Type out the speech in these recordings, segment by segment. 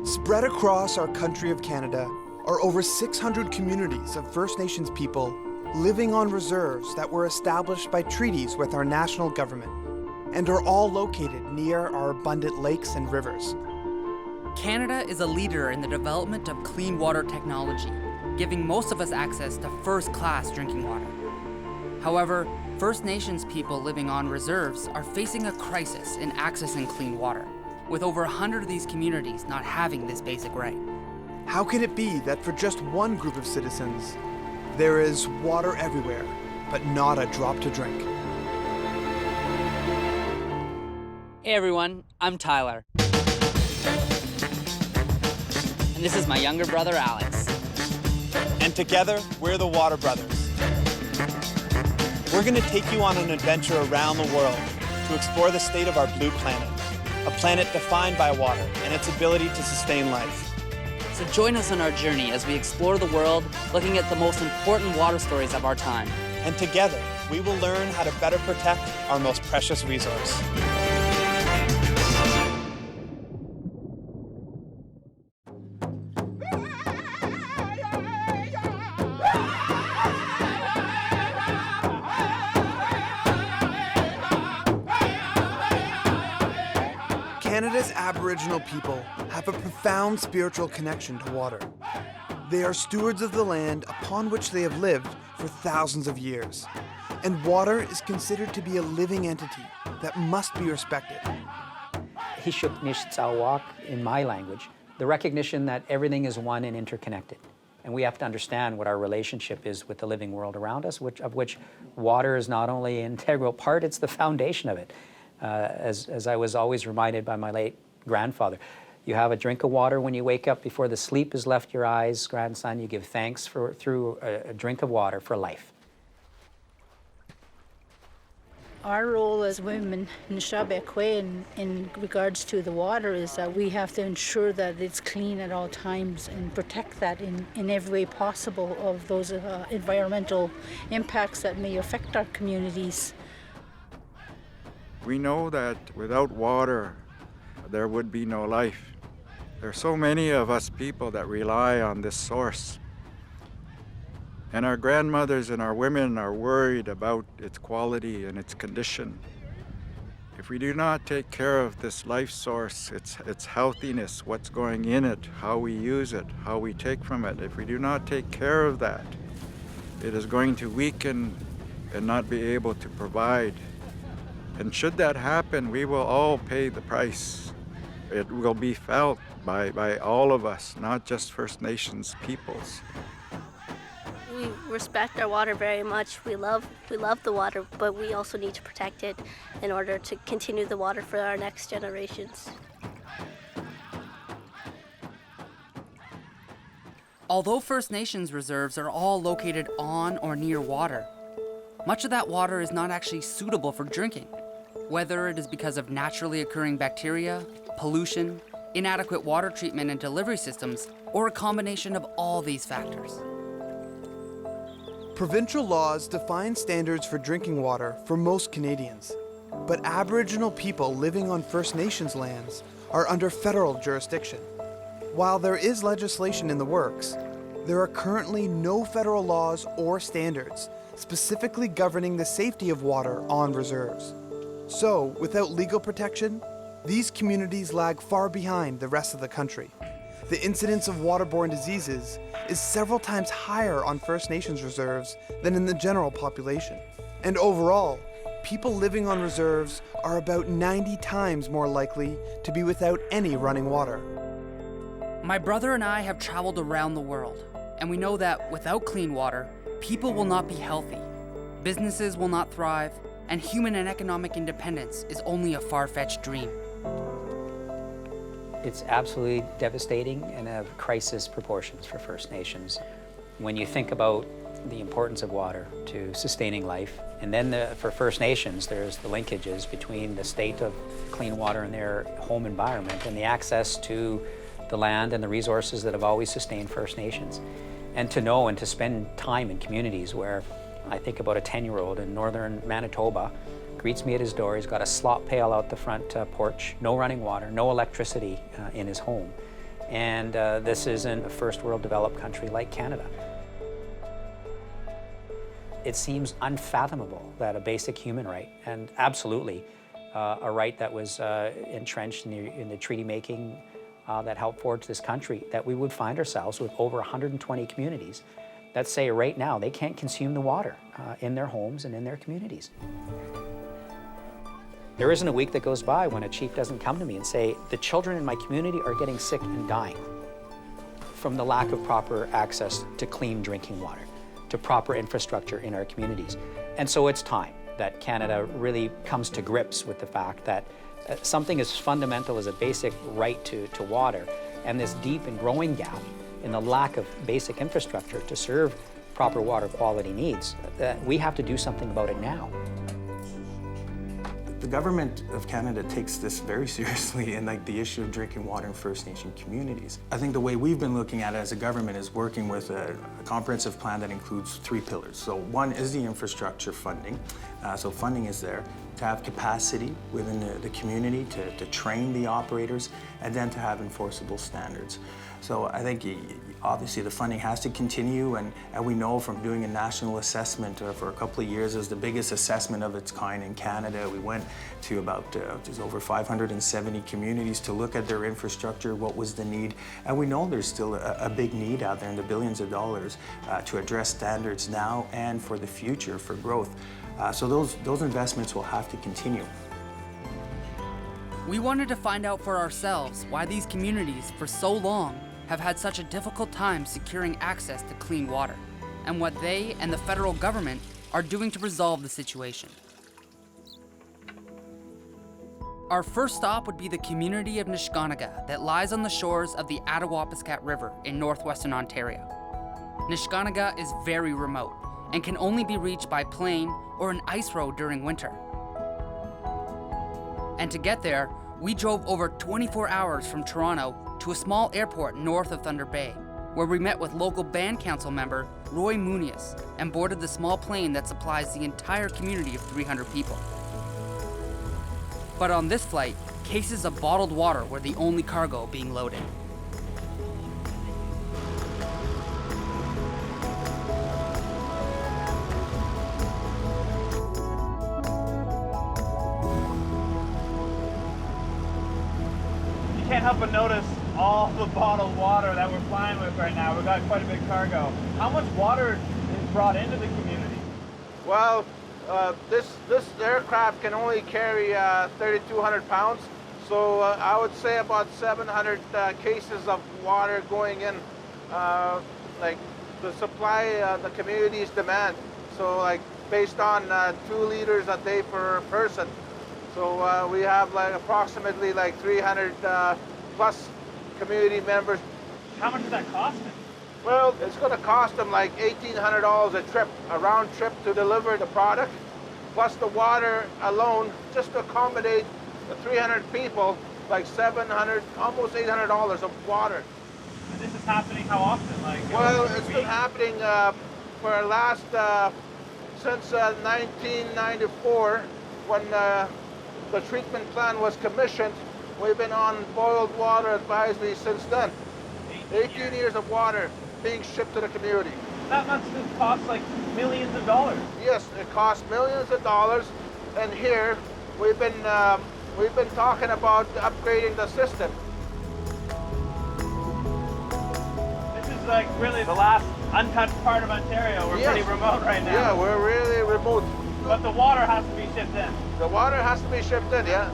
Spread across our country of Canada are over 600 communities of First Nations people living on reserves that were established by treaties with our national government and are all located near our abundant lakes and rivers. Canada is a leader in the development of clean water technology, giving most of us access to first-class drinking water. However, First Nations people living on reserves are facing a crisis in accessing clean water, with over 100 of these communities not having this basic right. How can it be that for just one group of citizens, there is water everywhere, but not a drop to drink? Hey everyone, I'm Tyler. And this is my younger brother, Alex. And together, we're the Water Brothers. We're going to take you on an adventure around the world to explore the state of our blue planet, a planet defined by water and its ability to sustain life. So join us on our journey as we explore the world, looking at the most important water stories of our time. And together, we will learn how to better protect our most precious resource. Canada's Aboriginal people have a profound spiritual connection to water. They are stewards of the land upon which they have lived for thousands of years. And water is considered to be a living entity that must be respected. Hishuk Nishtsawak, in my language, the recognition that everything is one and interconnected. And we have to understand what our relationship is with the living world around us, of which water is not only an integral part, it's the foundation of it. As I was always reminded by my late grandfather, you have a drink of water when you wake up before the sleep has left your eyes, grandson. You give thanks through a drink of water for life. Our role as women in Shabekwe in regards to the water is that we have to ensure that it's clean at all times and protect that in every way possible of those environmental impacts that may affect our communities. We know that without water, there would be no life. There are so many of us people that rely on this source. And our grandmothers and our women are worried about its quality and its condition. If we do not take care of this life source, its healthiness, what's going in it, how we use it, how we take from it, if we do not take care of that, it is going to weaken and not be able to provide. And should that happen, we will all pay the price. It will be felt by all of us, not just First Nations peoples. We respect our water very much. We love the water, but we also need to protect it in order to continue the water for our next generations. Although First Nations reserves are all located on or near water, much of that water is not actually suitable for drinking, whether it is because of naturally occurring bacteria, pollution, inadequate water treatment and delivery systems, or a combination of all these factors. Provincial laws define standards for drinking water for most Canadians, but Aboriginal people living on First Nations lands are under federal jurisdiction. While there is legislation in the works, there are currently no federal laws or standards specifically governing the safety of water on reserves. So, without legal protection, these communities lag far behind the rest of the country. The incidence of waterborne diseases is several times higher on First Nations reserves than in the general population. And overall, people living on reserves are about 90 times more likely to be without any running water. My brother and I have traveled around the world, and we know that without clean water, people will not be healthy, businesses will not thrive, and human and economic independence is only a far-fetched dream. It's absolutely devastating and of crisis proportions for First Nations. When you think about the importance of water to sustaining life, and then for First Nations, there's the linkages between the state of clean water in their home environment and the access to the land and the resources that have always sustained First Nations. And to know and to spend time in communities where I think about a 10-year-old in northern Manitoba greets me at his door. He's got a slop pail out the front porch, no running water, no electricity in his home. And this isn't a first world developed country like Canada. It seems unfathomable that a basic human right, and absolutely a right that was entrenched in the treaty making that helped forge this country, that we would find ourselves with over 120 communities that say right now they can't consume the water in their homes and in their communities. There isn't a week that goes by when a chief doesn't come to me and say, the children in my community are getting sick and dying from the lack of proper access to clean drinking water, to proper infrastructure in our communities. And so it's time that Canada really comes to grips with the fact that something as fundamental as a basic right to water, and this deep and growing gap in the lack of basic infrastructure to serve proper water quality needs, that we have to do something about it now. The government of Canada takes this very seriously in the issue of drinking water in First Nation communities. I think the way we've been looking at it as a government is working with a comprehensive plan that includes 3 pillars. So one is the infrastructure funding. So funding is there to have capacity within the community, to train the operators, and then to have enforceable standards. So I think obviously the funding has to continue, and we know from doing a national assessment for a couple of years, it was the biggest assessment of its kind in Canada. We went to about just over 570 communities to look at their infrastructure, what was the need, and we know there's still a big need out there in the billions of dollars to address standards now and for the future, for growth. So those investments will have to continue. We wanted to find out for ourselves why these communities, for so long, have had such a difficult time securing access to clean water, and what they and the federal government are doing to resolve the situation. Our first stop would be the community of Neskantaga that lies on the shores of the Attawapiskat River in northwestern Ontario. Neskantaga is very remote and can only be reached by plane or an ice road during winter. And to get there, we drove over 24 hours from Toronto to a small airport north of Thunder Bay, where we met with local band council member Roy Muniz and boarded the small plane that supplies the entire community of 300 people. But on this flight, cases of bottled water were the only cargo being loaded. Can't help but notice all the bottled water that we're flying with right now. We've got quite a big cargo. How much water is brought into the community? Well, this aircraft can only carry 3,200 pounds, so I would say about 700 cases of water going in, to supply the community's demand. So based on 2 liters a day per person. So we have approximately 300 plus community members. How much is that costing? Well, it's going to cost them $1,800 a trip, a round trip to deliver the product, plus the water alone, just to accommodate the 300 people, $700, almost $800 of water. And this is happening how often? Well, it's been happening for the last since 1994, when the treatment plan was commissioned. We've been on boiled water advisory since then. 18 years of water being shipped to the community. That must have cost millions of dollars. Yes, it costs millions of dollars, and here we've been talking about upgrading the system. This is really the last untouched part of Ontario. We're pretty remote right now. Yeah, we're really remote. But the water has to be shipped in. The water has to be shipped in, yeah.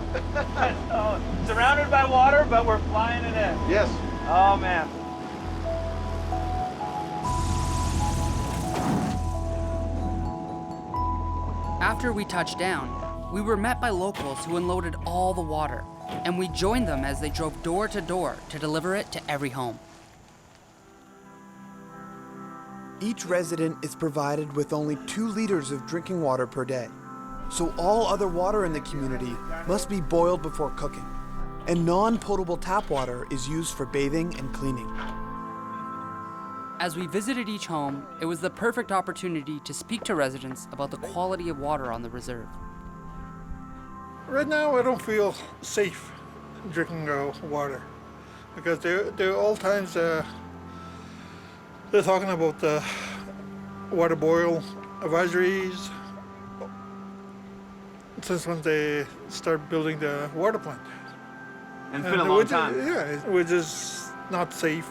So, surrounded by water, but we're flying it in. Yes. Oh, man. After we touched down, we were met by locals who unloaded all the water, and we joined them as they drove door to door to deliver it to every home. Each resident is provided with only 2 liters of drinking water per day, so all other water in the community must be boiled before cooking, and non-potable tap water is used for bathing and cleaning. As we visited each home, it was the perfect opportunity to speak to residents about the quality of water on the reserve. Right now, I don't feel safe drinking water. because they're all times they're talking about the water boil advisories since when they start building the water plant. And it's been a long time. Which is not safe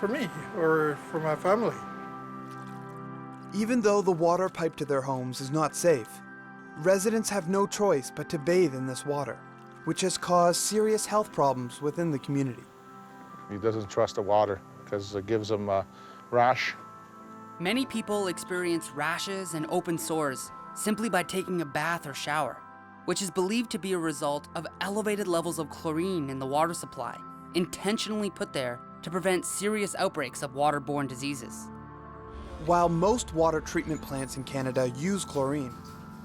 for me or for my family. Even though the water piped to their homes is not safe, residents have no choice but to bathe in this water, which has caused serious health problems within the community. He doesn't trust the water because it gives him a rash. Many people experience rashes and open sores simply by taking a bath or shower, which is believed to be a result of elevated levels of chlorine in the water supply, intentionally put there to prevent serious outbreaks of waterborne diseases. While most water treatment plants in Canada use chlorine,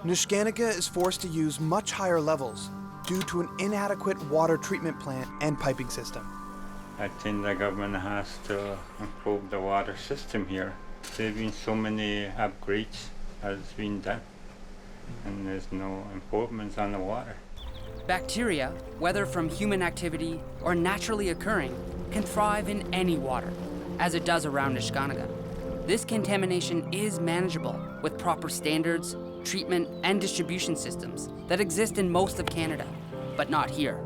Neskantaga is forced to use much higher levels due to an inadequate water treatment plant and piping system. I think the government has to improve the water system here. There have been so many upgrades has been done, and there's no improvements on the water. Bacteria, whether from human activity or naturally occurring, can thrive in any water, as it does around Neskantaga. This contamination is manageable with proper standards, treatment, and distribution systems that exist in most of Canada, but not here.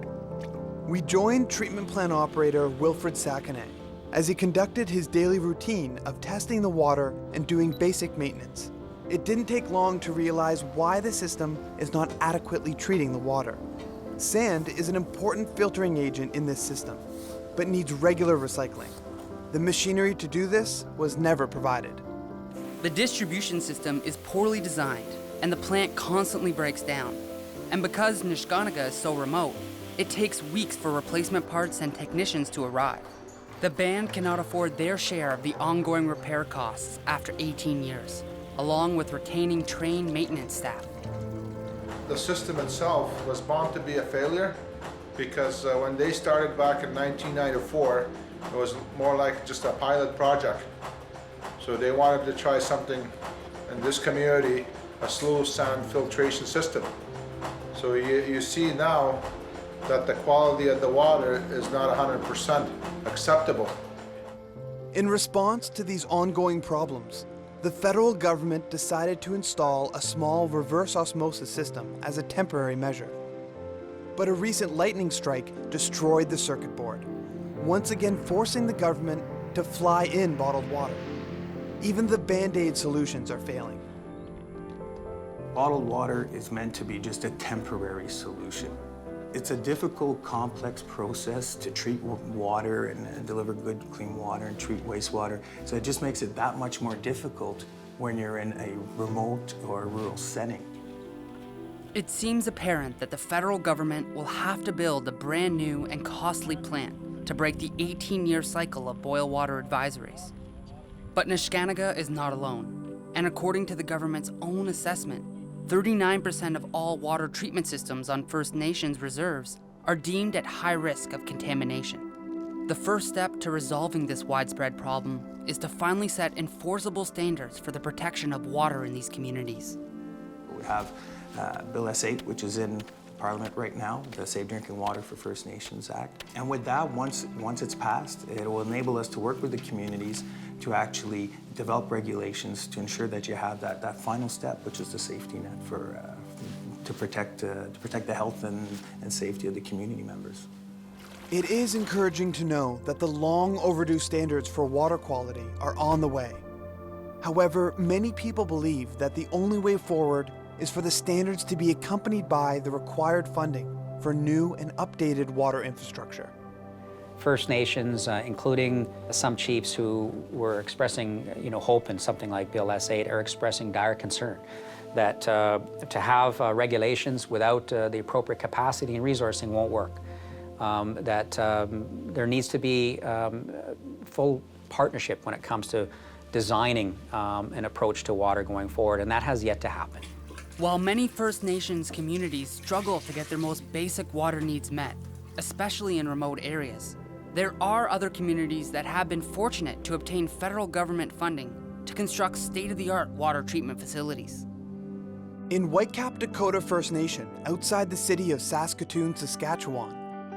We joined treatment plant operator Wilfred Sakanay as he conducted his daily routine of testing the water and doing basic maintenance. It didn't take long to realize why the system is not adequately treating the water. Sand is an important filtering agent in this system, but needs regular recycling. The machinery to do this was never provided. The distribution system is poorly designed, and the plant constantly breaks down. And because Neskantaga is so remote, it takes weeks for replacement parts and technicians to arrive. The band cannot afford their share of the ongoing repair costs after 18 years, along with retaining trained maintenance staff. The system itself was bound to be a failure because when they started back in 1994, it was more like just a pilot project. So they wanted to try something in this community, a slow sand filtration system. So you see now that the quality of the water is not 100% acceptable. In response to these ongoing problems, the federal government decided to install a small reverse osmosis system as a temporary measure. But a recent lightning strike destroyed the circuit board, once again forcing the government to fly in bottled water. Even the Band-Aid solutions are failing. Bottled water is meant to be just a temporary solution. It's a difficult, complex process to treat water and deliver good, clean water and treat wastewater. So it just makes it that much more difficult when you're in a remote or rural setting. It seems apparent that the federal government will have to build a brand new and costly plant to break the 18-year cycle of boil water advisories. But Neskantaga is not alone, and according to the government's own assessment, 39% of all water treatment systems on First Nations reserves are deemed at high risk of contamination. The first step to resolving this widespread problem is to finally set enforceable standards for the protection of water in these communities. We have Bill S-8, which is in Parliament right now, the Safe Drinking Water for First Nations Act. And with that, once it's passed, it will enable us to work with the communities to actually develop regulations to ensure that you have that final step, which is the safety net to protect the health and safety of the community members. It is encouraging to know that the long overdue standards for water quality are on the way. However, many people believe that the only way forward is for the standards to be accompanied by the required funding for new and updated water infrastructure. First Nations, including some chiefs who were expressing hope in something like Bill S-8, are expressing dire concern that to have regulations without the appropriate capacity and resourcing won't work. That there needs to be full partnership when it comes to designing an approach to water going forward, and that has yet to happen. While many First Nations communities struggle to get their most basic water needs met, especially in remote areas, there are other communities that have been fortunate to obtain federal government funding to construct state-of-the-art water treatment facilities. In Whitecap Dakota First Nation, outside the city of Saskatoon, Saskatchewan,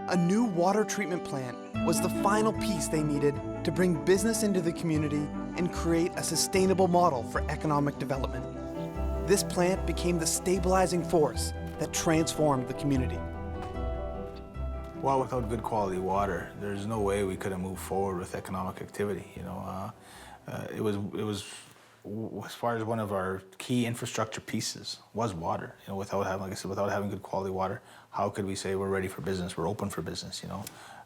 a new water treatment plant was the final piece they needed to bring business into the community and create a sustainable model for economic development. This plant became the stabilizing force that transformed the community. Well, without good quality water, there's no way we could have moved forward with economic activity. It was as far as one of our key infrastructure pieces was water. Without having, like I said, without having good quality water, how could we say we're ready for business? We're open for business.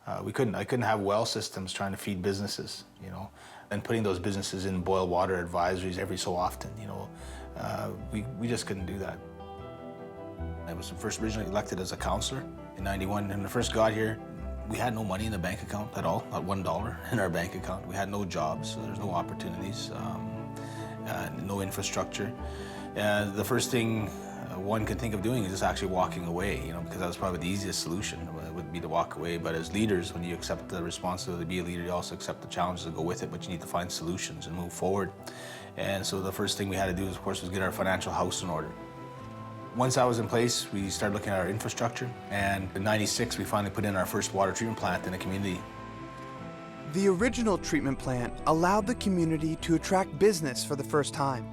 I couldn't have well systems trying to feed businesses. And putting those businesses in boil water advisories every so often. We just couldn't do that. I was first originally elected as a councillor in '91. When I first got here, we had no money in the bank account at all, not $1 in our bank account. We had no jobs, so there's no opportunities, no infrastructure. The first thing one can think of doing is just actually walking away, because that was probably the easiest solution, would be to walk away. But as leaders, when you accept the responsibility to be a leader, you also accept the challenges that go with it, but you need to find solutions and move forward. And so the first thing we had to do, of course, was get our financial house in order. Once that was in place, we started looking at our infrastructure, and in '96, we finally put in our first water treatment plant in the community. The original treatment plant allowed the community to attract business for the first time,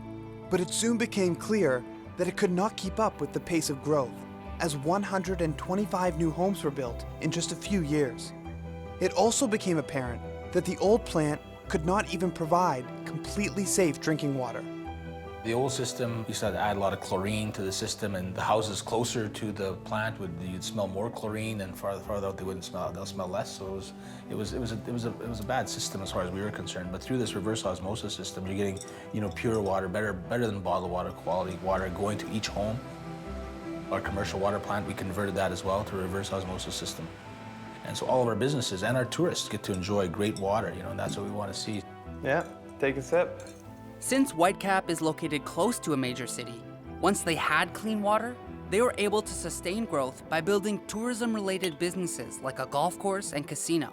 but it soon became clear that it could not keep up with the pace of growth, as 125 new homes were built in just a few years. It also became apparent that the old plant could not even provide completely safe drinking water. The old system used to add a lot of chlorine to the system, and the houses closer to the plant you'd smell more chlorine, and farther out they'll smell less. So it was a bad system as far as we were concerned. But through this reverse osmosis system, you're getting pure water, better than bottled water, quality water going to each home. Our commercial water plant, we converted that as well to a reverse osmosis system. And so all of our businesses and our tourists get to enjoy great water, and that's what we want to see. Yeah, take a sip. Since Whitecap is located close to a major city, once they had clean water, they were able to sustain growth by building tourism-related businesses like a golf course and casino.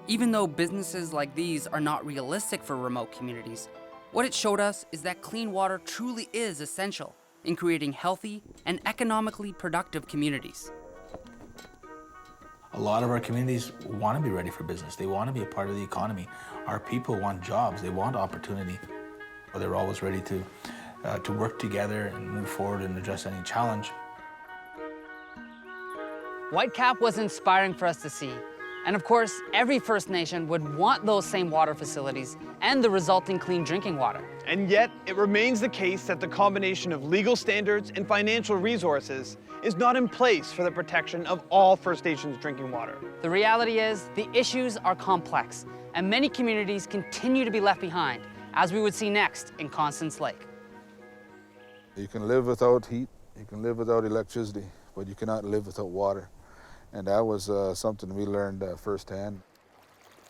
Even though businesses like these are not realistic for remote communities, what it showed us is that clean water truly is essential in creating healthy and economically productive communities. A lot of our communities want to be ready for business. They want to be a part of the economy. Our people want jobs. They want opportunity. They're always ready to work together and move forward and address any challenge. Whitecap was inspiring for us to see. And of course, every First Nation would want those same water facilities and the resulting clean drinking water. And yet, it remains the case that the combination of legal standards and financial resources is not in place for the protection of all First Nations drinking water. The reality is, the issues are complex, and many communities continue to be left behind, as we would see next in Constance Lake. You can live without heat, you can live without electricity, but you cannot live without water. And that was something we learned firsthand.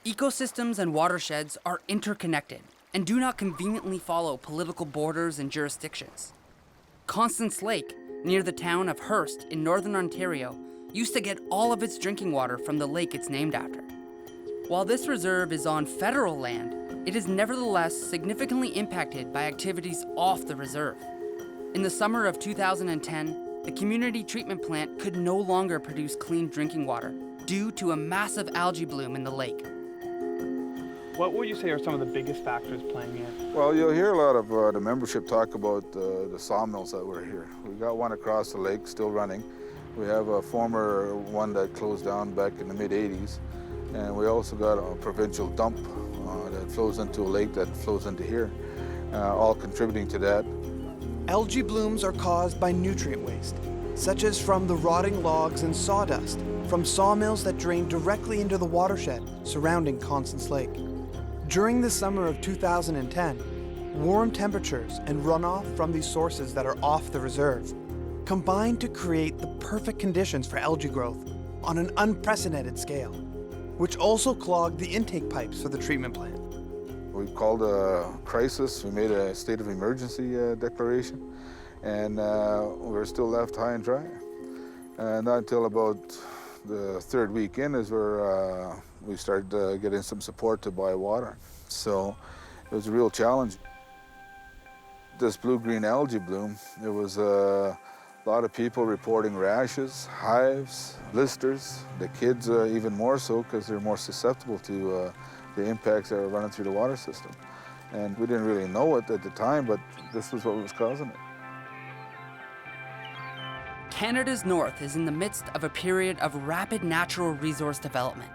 Ecosystems and watersheds are interconnected and do not conveniently follow political borders and jurisdictions. Constance Lake, near the town of Hearst in northern Ontario, used to get all of its drinking water from the lake it's named after. While this reserve is on federal land, it is nevertheless significantly impacted by activities off the reserve. In the summer of 2010, the community treatment plant could no longer produce clean drinking water due to a massive algae bloom in the lake. What would you say are some of the biggest factors playing in? Well, you'll hear a lot of the membership talk about the sawmills that were here. We got one across the lake still running. We have a former one that closed down back in the mid-'80s. And we also got a provincial dump that flows into a lake that flows into here, all contributing to that. Algae blooms are caused by nutrient waste, such as from the rotting logs and sawdust from sawmills that drain directly into the watershed surrounding Constance Lake. During the summer of 2010, warm temperatures and runoff from these sources that are off the reserve combined to create the perfect conditions for algae growth on an unprecedented scale, which also clogged the intake pipes for the treatment plant. We called a crisis. We made a state of emergency declaration, and we were still left high and dry. Not until about the third week in is where we started getting some support to buy water. So it was a real challenge. This blue-green algae bloom, it was A lot of people reporting rashes, hives, blisters. The kids even more so because they're more susceptible to the impacts that are running through the water system. And we didn't really know it at the time, but this was what was causing it. Canada's north is in the midst of a period of rapid natural resource development.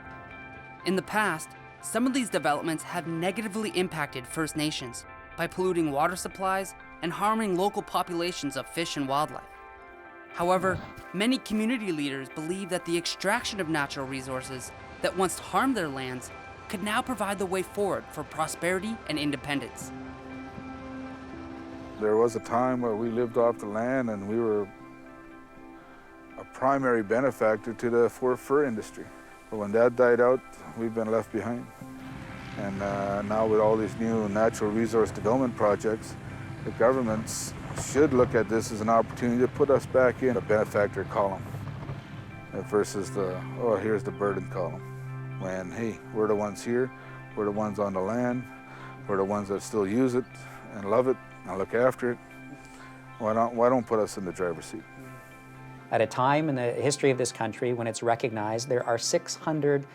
In the past, some of these developments have negatively impacted First Nations by polluting water supplies and harming local populations of fish and wildlife. However, many community leaders believe that the extraction of natural resources that once harmed their lands could now provide the way forward for prosperity and independence. There was a time where we lived off the land and we were a primary benefactor to the fur industry. But when that died out, we've been left behind. And now with all these new natural resource development projects, the governments should look at this as an opportunity to put us back in a benefactor column versus the, oh, here's the burden column. When, hey, we're the ones here, we're the ones on the land, we're the ones that still use it and love it and look after it. Why don't put us in the driver's seat? At a time in the history of this country when it's recognized there are $650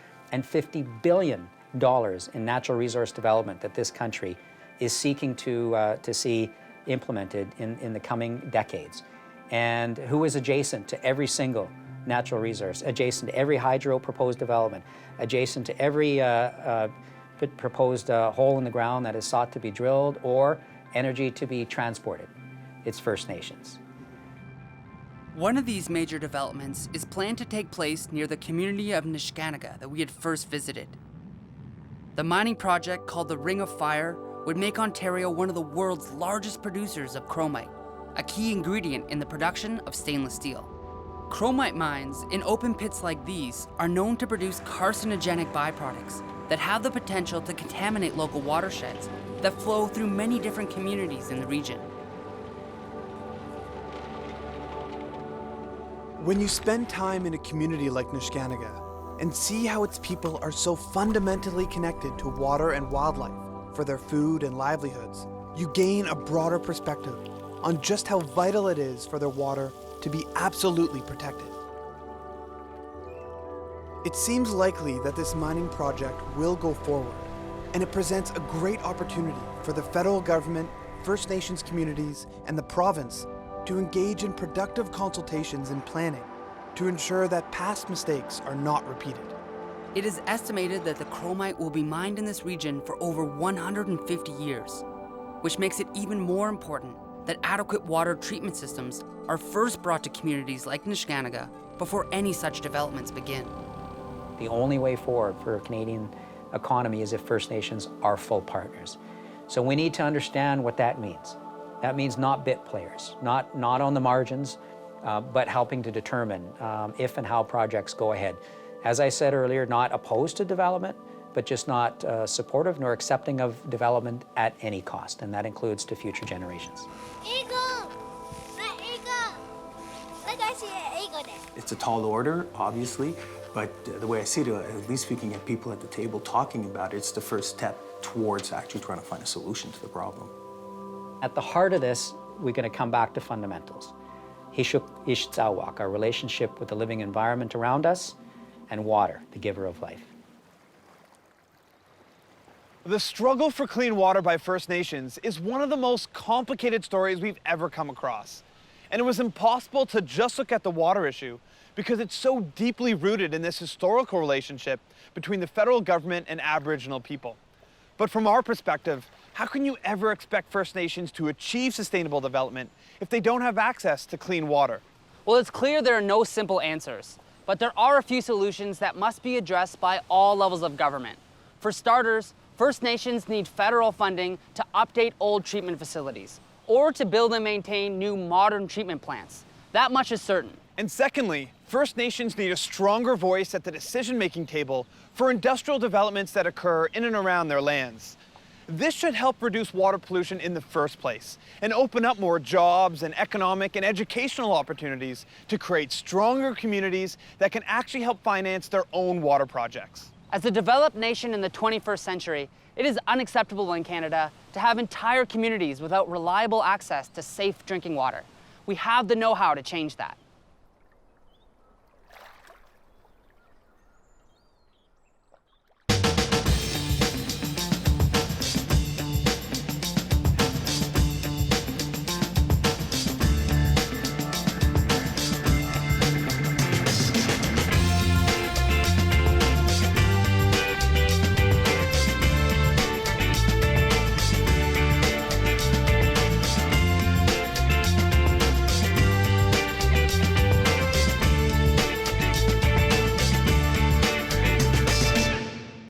billion in natural resource development that this country is seeking to see implemented in the coming decades, and who is adjacent to every single natural resource, adjacent to every hydro proposed development, adjacent to every proposed hole in the ground that is sought to be drilled or energy to be transported. It's First Nations. One of these major developments is planned to take place near the community of Neskantaga that we had first visited. The mining project called the Ring of Fire would make Ontario one of the world's largest producers of chromite, a key ingredient in the production of stainless steel. Chromite mines in open pits like these are known to produce carcinogenic byproducts that have the potential to contaminate local watersheds that flow through many different communities in the region. When you spend time in a community like Neskantaga and see how its people are so fundamentally connected to water and wildlife for their food and livelihoods, you gain a broader perspective on just how vital it is for their water to be absolutely protected. It seems likely that this mining project will go forward, and it presents a great opportunity for the federal government, First Nations communities, and the province to engage in productive consultations and planning to ensure that past mistakes are not repeated. It is estimated that the chromite will be mined in this region for over 150 years, which makes it even more important that adequate water treatment systems are first brought to communities like Neskantaga before any such developments begin. The only way forward for a Canadian economy is if First Nations are full partners. So we need to understand what that means. That means not bit players, not on the margins, but helping to determine if and how projects go ahead. As I said earlier, not opposed to development, but just not supportive nor accepting of development at any cost, and that includes to future generations. Eagle! An eagle! Like I see an eagle there. It's a tall order, obviously, but the way I see it, at least we can get people at the table talking about it. It's the first step towards actually trying to find a solution to the problem. At the heart of this, we're going to come back to fundamentals. Hishuk Ishtzawak, our relationship with the living environment around us, and water, the giver of life. The struggle for clean water by First Nations is one of the most complicated stories we've ever come across. And it was impossible to just look at the water issue because it's so deeply rooted in this historical relationship between the federal government and Aboriginal people. But from our perspective, how can you ever expect First Nations to achieve sustainable development if they don't have access to clean water? Well, it's clear there are no simple answers, but there are a few solutions that must be addressed by all levels of government. For starters, First Nations need federal funding to update old treatment facilities or to build and maintain new modern treatment plants. That much is certain. And secondly, First Nations need a stronger voice at the decision-making table for industrial developments that occur in and around their lands. This should help reduce water pollution in the first place and open up more jobs and economic and educational opportunities to create stronger communities that can actually help finance their own water projects. As a developed nation in the 21st century, it is unacceptable in Canada to have entire communities without reliable access to safe drinking water. We have the know-how to change that.